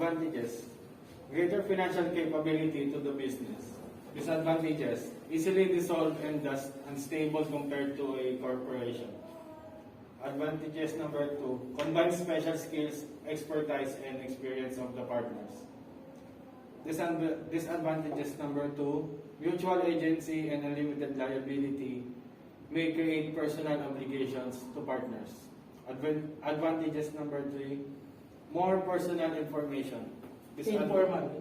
Advantages: greater financial capability to the business. Disadvantages: easily dissolved and thus unstable compared to a corporation. Advantages number 2: combines special skills, expertise, and experience of the partners. Disadvantages number 2: mutual agency and unlimited liability may create personal obligations to partners. Advantages number 3: more personal information. Informal.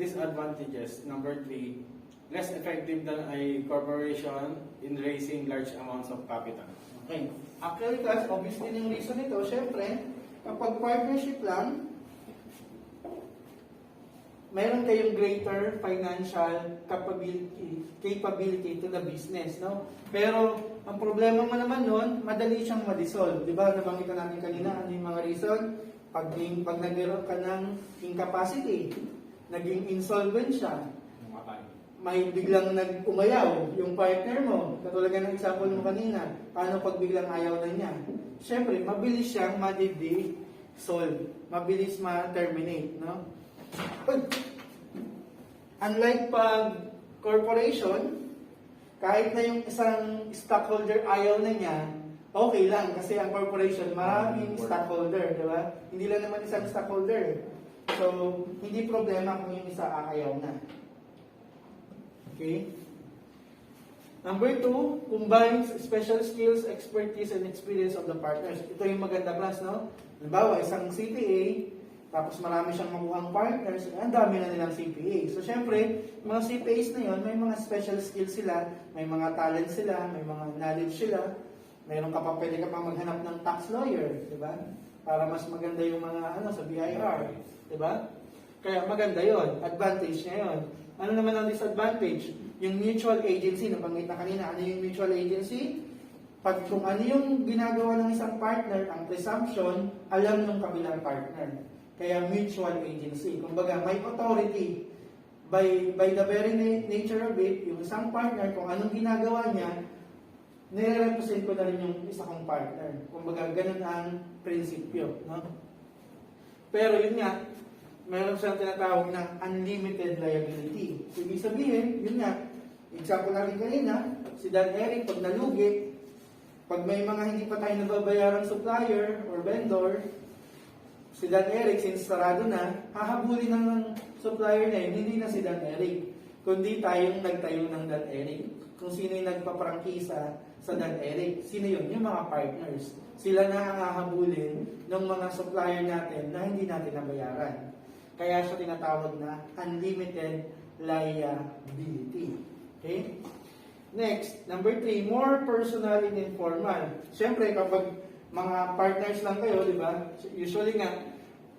Disadvantages number 3: less effective than a corporation in raising large amounts of capital. Okay. Actually, class, obviously yung reason nito, syempre, kapag partnership lang, mayroon kayong greater financial capability to the business, no? Pero, ang problema mo naman nun, madali siyang ma-dissolve. Di ba? Nabanggit natin kanina, ano yung mga reason? Pag nagkaroon ka ng incapacity, naging insolvent siya, may biglang nag-umayaw yung partner mo. Katulad ng example mo kanina, paano pag biglang ayaw na niya? Siyempre, mabilis siyang ma-dissolve, mabilis ma-terminate, no? Unlike pag corporation, kahit na yung isang stockholder ayaw na niya, okay lang kasi ang corporation maraming stockholder, di ba? Hindi lang naman isang stockholder. So, hindi problema kung yung isa ayaw na. Okay? Number 2, combines special skills, expertise, and experience of the partners. Ito yung maganda class, no? Halimbawa, isang CPA, tapos marami siyang makuhang partners, ang dami na nilang CPA. So, syempre, mga CPAs na yon, may mga special skills sila, may mga talent sila, may mga knowledge sila, mayroon ka pa, pwede ka pa maghanap ng tax lawyer, di ba? Para mas maganda yung mga, sa BIR, di ba? Kaya maganda yon, advantage niya yon. Ano naman ang disadvantage? Yung mutual agency, nabanggit na kanina, ano yung mutual agency? Pag kung ano yung ginagawa ng isang partner, ang presumption, alam ng kabilang partner. Kaya mutual agency. Kumbaga, may authority. By the very nature of it, yung isang partner, kung anong ginagawa niya, nire-represent ko na rin yung isa kong partner. Kumbaga, ganun ang prinsipyo. No? Pero yun nga, meron siyang tinatawag na unlimited liability. Ibig sabihin, yun nga, example natin kanina, si Dan Eric, pag nalugi, pag may mga hindi pa tayo nababayarang supplier or vendor, si Dan Eric, since sarado na, hahabulin ng supplier na yun, hindi na si Dan Eric, kundi tayong nagtayo ng Dan Eric. Kung sino yung nagpaprangkisa sa Dan Eric, sino yun? Yung mga partners. Sila na ang hahabulin ng mga supplier natin na hindi natin nabayaran. Kaya siya tinatawag na unlimited liability. Okay? Next, number 3, more personal and informal. Siyempre, kapag mga partners lang kayo, di ba? Usually nga,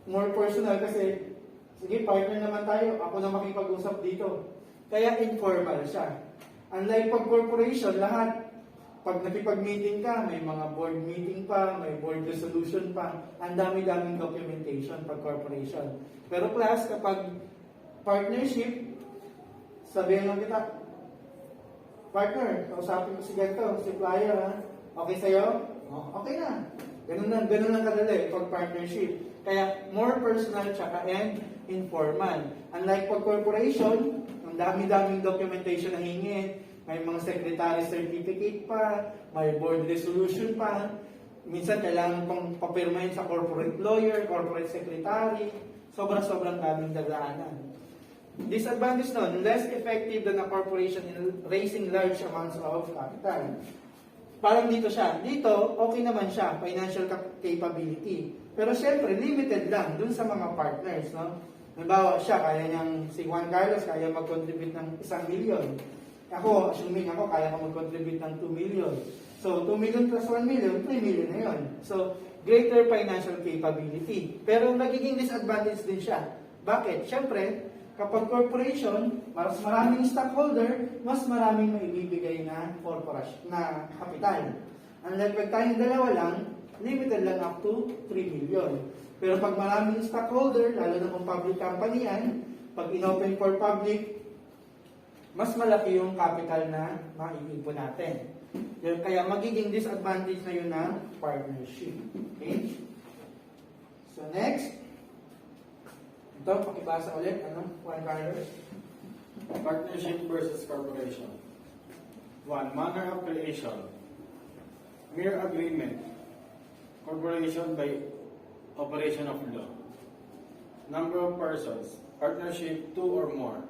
more personal kasi, sige, partner naman tayo, ako na makipag-usap dito. Kaya informal siya. Unlike pag corporation, lahat, pag nakipag-meeting ka, may mga board meeting pa, may board resolution pa, ang dami-daming documentation pag corporation. Pero class, kapag partnership, sabihin lang kita, partner, kausapin ko si ganito, supplier, ha? Okay sa'yo? Okay na. Ganun lang kadali pag partnership. Kaya more personal tsaka and informal. Unlike pag corporation, ang dami-daming documentation na hingin, may mga secretary certificate pa, may board resolution pa, minsan kailangan pang papirmahin sa corporate lawyer, corporate secretary, sobrang daming dagaanan. Disadvantage nun, less effective than a corporation in raising large amounts of capital. Parang dito siya. Dito, okay naman siya, financial capability. Pero syempre, limited lang dun sa mga partners. No? Halimbawa, siya, kaya niyang, si Juan Carlos, kaya mag-contribute ng 1 million. Ako, assuming ako, kaya ko mag-contribute ng 2 million. So, 2 million plus 1 million, 3 million na yun. So, greater financial capability. Pero nagiging disadvantage din siya. Bakit? Syempre, kapag corporation, mas maraming stockholder, mas maraming maibibigay na corporation, na kapital. Unlike pag tayong dalawa lang, limited lang up to 3 million. Pero pag maraming stockholder, lalo na kung public company yan, pag inopen for public, mas malaki yung capital na maiipon natin. Kaya magiging disadvantage na yun ng partnership. Okay? So next, ito, pakibasa ulit, Juan Carlos. Partnership versus corporation. 1. Manner of creation. Mere agreement. Corporation by operation of law. Number of persons. Partnership 2 or more.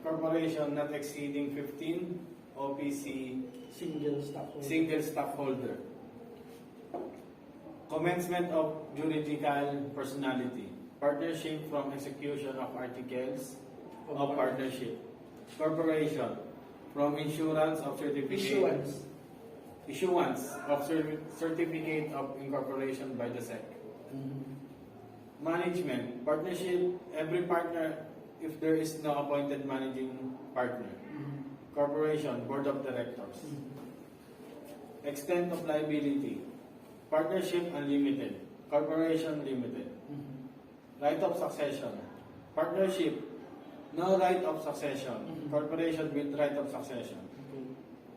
Corporation not exceeding 15. OPC Single stockholder. Commencement of juridical personality. Partnership from execution of articles of partnership. Corporation from insurance of certificate. Issuance of certificate of incorporation by the SEC. Management. Partnership. Every partner if there is no appointed managing partner. Corporation. Board of directors. Extent of liability. Partnership unlimited. Corporation limited. Right of succession. Partnership, no right of succession. Corporation with right of succession.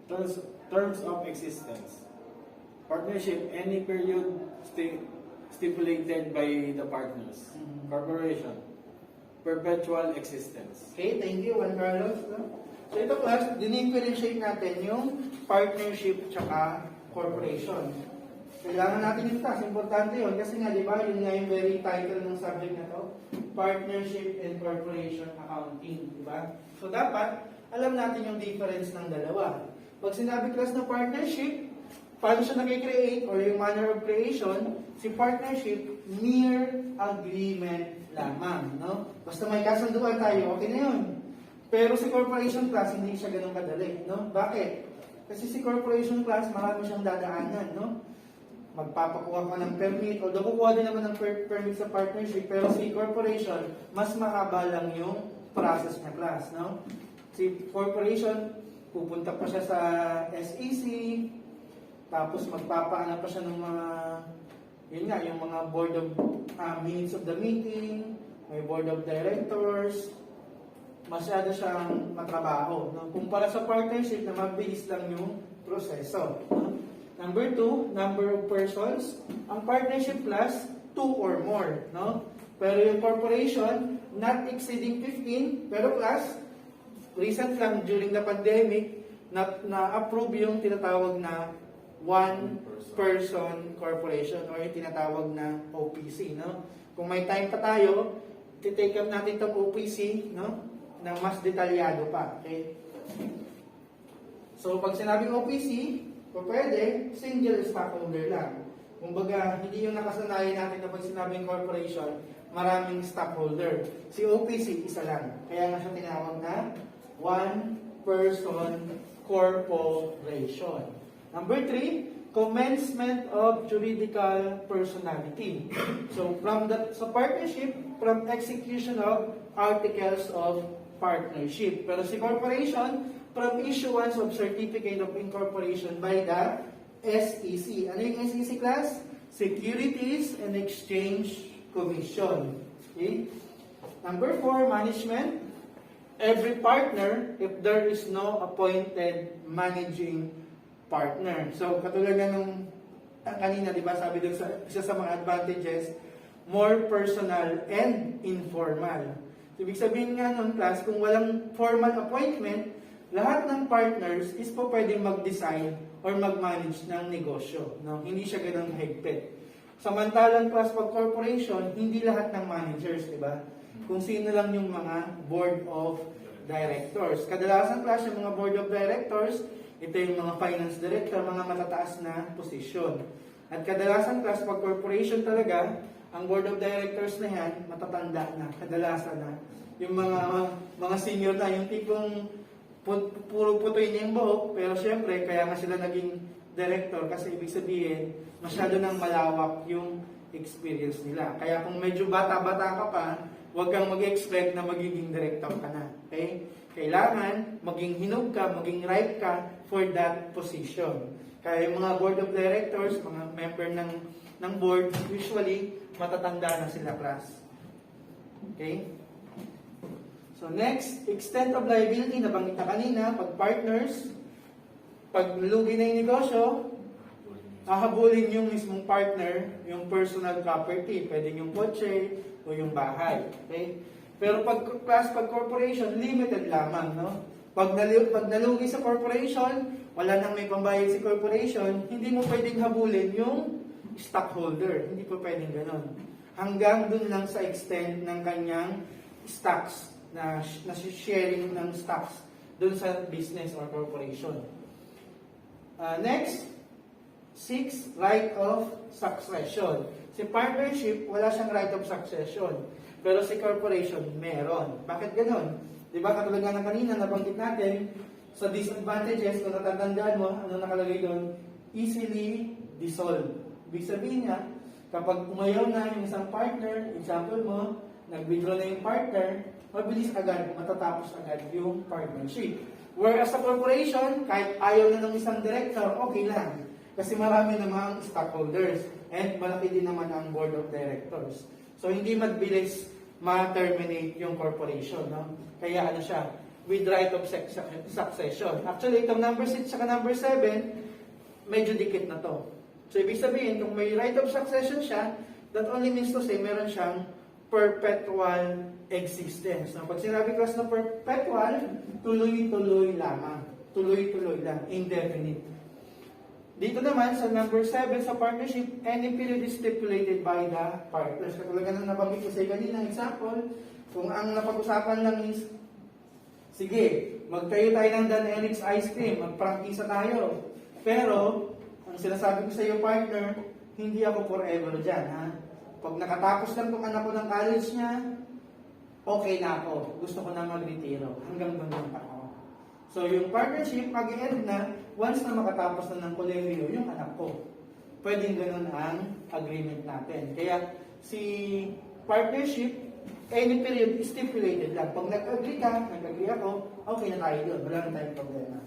Terms of existence. Partnership, any period stipulated by the partners. Corporation, perpetual existence. Okay, thank you, Juan Carlos. So ito class, dinifferentiate natin yung partnership tsaka corporation. Kailangan natin yung task. Importante yun. Kasi nga, di ba, yun nga yung very title ng subject na to. Partnership and Corporation Accounting. Di ba? So, dapat, alam natin yung difference ng dalawa. Pag sinabi class na partnership, paano siya nakikreate or yung manner of creation, si partnership, mere agreement lamang. No? Basta may kasunduan tayo, okay na yun. Pero si corporation class, hindi siya ganun kadali. No? Bakit? Kasi si corporation class, marami siyang dadaanan. No? Magpapakuha ka ng permit, although kukuha din naman ng permit sa partnership, pero si corporation, mas mahaba lang yung process na class, no? Si corporation, pupunta pa siya sa SEC, tapos magpapaana pa siya ng mga, yun nga, yung mga board of minutes of the meeting, may board of directors, masyado siyang matrabaho. No? Kumpara sa partnership na mabilis lang yung proseso. No? Number 2, number of persons. Ang partnership class, 2 or more. No? Pero yung corporation, not exceeding 15. Pero class, recent lang during the pandemic, na-approve yung tinatawag na one-person corporation or yung tinatawag na OPC. No? Kung may time pa tayo, titake up natin itong OPC, no? Na mas detalyado pa. Okay? So, pag sinabing OPC, pwede, single stockholder lang. Kumbaga, hindi yung nakasanayan natin na pag sinabing corporation, maraming stockholder. Si OPC, isa lang. Kaya nga siya tinawag na one-person corporation. Number 3, commencement of juridical personality. So, sa partnership, from execution of articles of partnership. Pero si corporation, from issuance of certificate of incorporation by the SEC. Ano yung SEC class? Securities and Exchange Commission. Okay? Number 4, management. Every partner if there is no appointed managing partner. So, katulad na nung kanina, di ba, sabi doon sa isa sa mga advantages, more personal and informal. So, ibig sabihin nga nung class, kung walang formal appointment, lahat ng partners is po pwedeng mag-design or mag-manage ng negosyo. No? Hindi siya ganun higpit. Samantalang class pag corporation, hindi lahat ng managers, di ba? Kung sino lang yung mga board of directors. Kadalasan class yung mga board of directors, ito yung mga finance director, mga matataas na posisyon. At kadalasan class pag corporation talaga, ang board of directors na yan, matatanda na, kadalasan na. Yung mga senior na, yung tipong puro putoy niya yung buhok, pero syempre, kaya nga sila naging director kasi ibig sabihin, masyado nang malawak yung experience nila. Kaya kung medyo bata-bata ka pa, huwag kang mag-expect na magiging director ka na. Okay? Kailangan maging hinog ka, maging ripe ka for that position. Kaya yung mga board of directors, mga member ng board, usually, matatanda na sila class. Okay? So next, extent of liability, nabanggit na kanina, pag partners, pag lugi na yung negosyo, hahabulin yung mismong partner, yung personal property, pwedeng yung kotse o yung bahay. Okay? Pero pag corporation, limited lamang, no? Pag nalugi sa corporation, wala nang may pambayad si corporation, hindi mo pwedeng habulin yung stockholder. Hindi po pwedeng ganon. Hanggang dun lang sa extent ng kanyang stocks, na sharing ng stocks dun sa business or corporation. Next, 6, right of succession. Si partnership, wala siyang right of succession. Pero si corporation, meron. Bakit ganon? Di ba katulad nga ng kanina, nabanggit natin, sa disadvantages, kung natatandaan mo, ano nakalagay doon? Easily dissolve. Ibig sabihin niya, kapag umayaw na yung isang partner, example mo, nag-withdraw na yung partner, mabilis agad, matatapos agad yung partnership. Whereas sa corporation, kahit ayaw na ng isang director, okay lang. Kasi marami namang stockholders and malaki din naman ang board of directors. So hindi mabilis ma-terminate yung corporation, no? Kaya ano siya, with right of succession. Actually, itong number 6 at number 7, medyo dikit na to. So ibig sabihin, kung may right of succession siya, that only means to say meron siyang perpetual existence. No? Pag sinabi ko na perpetual, tuloy-tuloy lamang. Tuloy-tuloy lang, indefinite. Dito naman, sa number 7 sa partnership, any period is stipulated by the partners. Katulad ng nabanggit ko sa kanina, example, kung ang napag-usapan lang is, sige, magtayo tayo ng Dan Eric's Ice Cream, magprangkisa tayo. Pero, ang sinasabi ko sa iyo, partner, hindi ako forever dyan, ha? Pag nakatapos lang itong anak ko ng college niya, okay na ako. Gusto ko na mag-retiro. Hanggang doon lang ako. So, yung partnership, mag-end na, once na makatapos na ng kolehiyo, yung anak ko. Pwedeng ganun ang agreement natin. Kaya, si partnership, any period is stipulated lang. Pag nag-agree ka, nag-agree ako, okay na tayo doon. Wala na tayong problema.